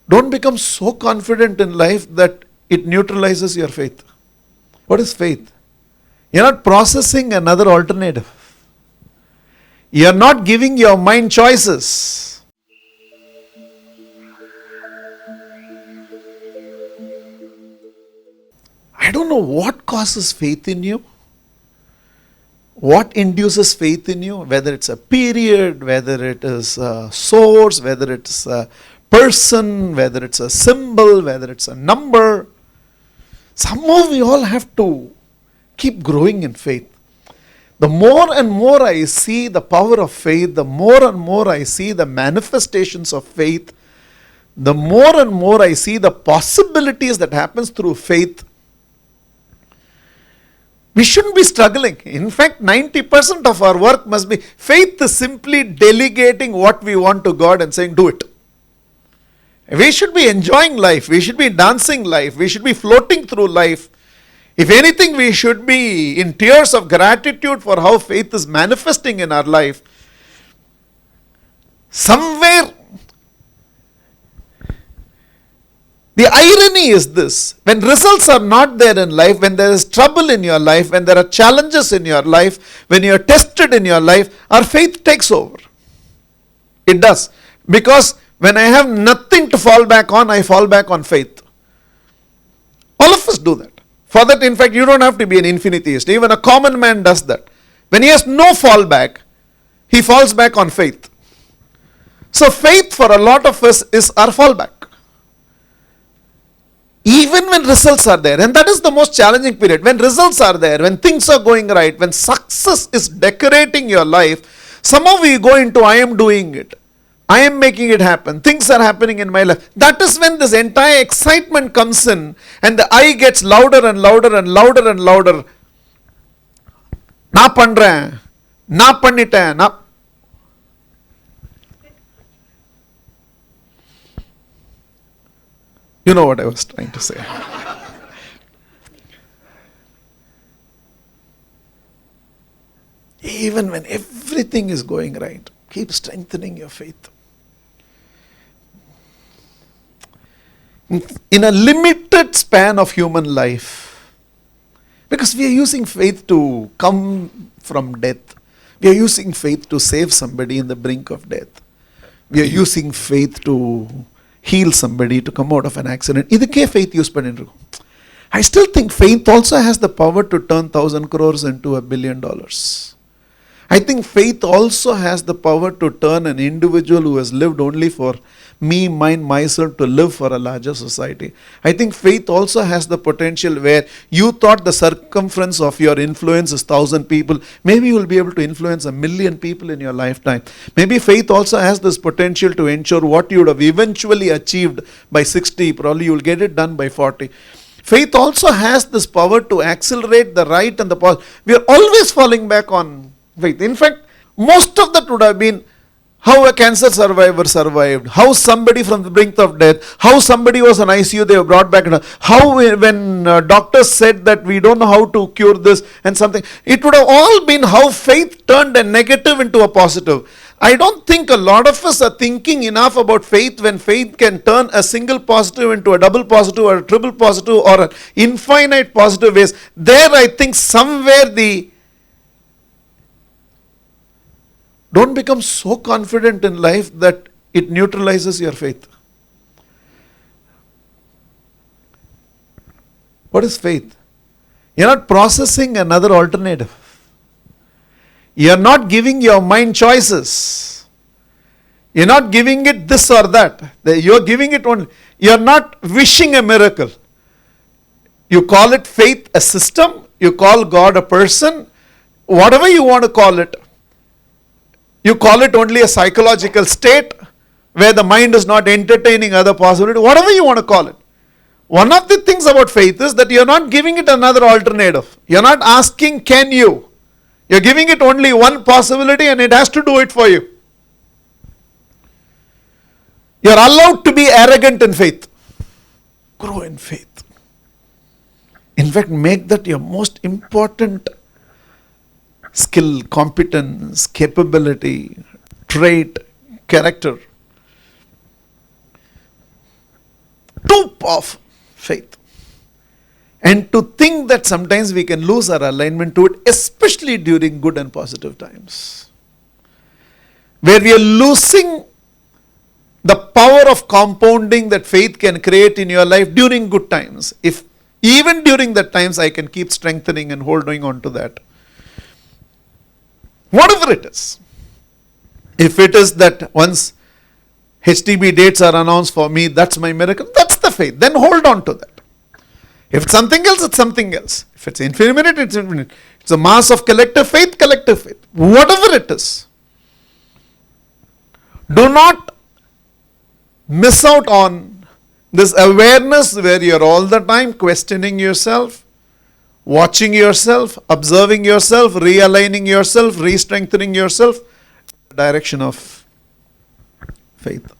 Don't become so confident in life that it neutralizes your faith. What is faith? You're not processing another alternative. You're not giving your mind choices. I don't know what causes faith in you. What induces faith in you, whether it's a period, whether it is a source, whether it's a person, whether it's a symbol, whether it's a number. Somehow we all have to keep growing in faith. The more and more I see the power of faith, the more and more I see the manifestations of faith, the more and more I see the possibilities that happens through faith. We shouldn't be struggling. In fact, 90% of our work must be, faith is simply delegating what we want to God and saying, do it. We should be enjoying life. We should be dancing life. We should be floating through life. If anything, we should be in tears of gratitude for how faith is manifesting in our life. Somewhere, the irony is this: when results are not there in life, when there is trouble in your life, when there are challenges in your life, when you are tested in your life, our faith takes over. It does. Because when I have nothing to fall back on, I fall back on faith. All of us do that. For that, in fact, you don't have to be an infiniteist. Even a common man does that. When he has no fallback, he falls back on faith. So faith for a lot of us is our fallback. Even when results are there, and that is the most challenging period, when results are there, when things are going right, when success is decorating your life, somehow we go into I am doing it, I am making it happen, things are happening in my life. That is when this entire excitement comes in and the I gets louder and louder and louder and louder. Na pandren, na panniten, na. You know what I was trying to say. Even when everything is going right, keep strengthening your faith. In a limited span of human life, because we are using faith to come from death. We are using faith to save somebody in the brink of death. We are using faith to heal somebody, to come out of an accident. Idukke faith use pannirukkom. I still think faith also has the power to turn 1,000 crores into $1 billion. I think faith also has the power to turn an individual who has lived only for me, mine, myself, to live for a larger society. I think faith also has the potential where you thought the circumference of your influence is 1,000 people. Maybe you will be able to influence 1 million people in your lifetime. Maybe faith also has this potential to ensure what you would have eventually achieved by 60, probably you will get it done by 40. Faith also has this power to accelerate the right and the positive. We are always falling back on faith. In fact, most of that would have been how a cancer survivor survived, how somebody from the brink of death, how somebody was in ICU, they were brought back, how when doctors said that we don't know how to cure this and something. It would have all been how faith turned a negative into a positive. I don't think a lot of us are thinking enough about faith when faith can turn a single positive into a double positive or a triple positive or an infinite positive ways. There I think somewhere don't become so confident in life that it neutralizes your faith. What is faith? You're not processing another alternative. You're not giving your mind choices. You're not giving it this or that. You're giving it only. You're not wishing a miracle. You call it faith a system. You call God a person. Whatever you want to call it. You call it only a psychological state where the mind is not entertaining other possibilities, whatever you want to call it. One of the things about faith is that you're not giving it another alternative. You're not asking, can you? You're giving it only one possibility and it has to do it for you. You're allowed to be arrogant in faith. Grow in faith. In fact, make that your most important skill, competence, capability, trait, character. too powerful, faith. And to think that sometimes we can lose our alignment to it, especially during good and positive times, where we are losing the power of compounding that faith can create in your life during good times. If even during that times I can keep strengthening and holding on to that. Whatever it is. If it is that once HTB dates are announced for me, that's my miracle, that's the faith. Then hold on to that. If it's something else, it's something else. If it's infinite, it's infinite. It's a mass of collective faith, collective faith. Whatever it is. Do not miss out on this awareness where you're all the time questioning yourself, watching yourself, observing yourself, realigning yourself, re-strengthening yourself in the direction of faith.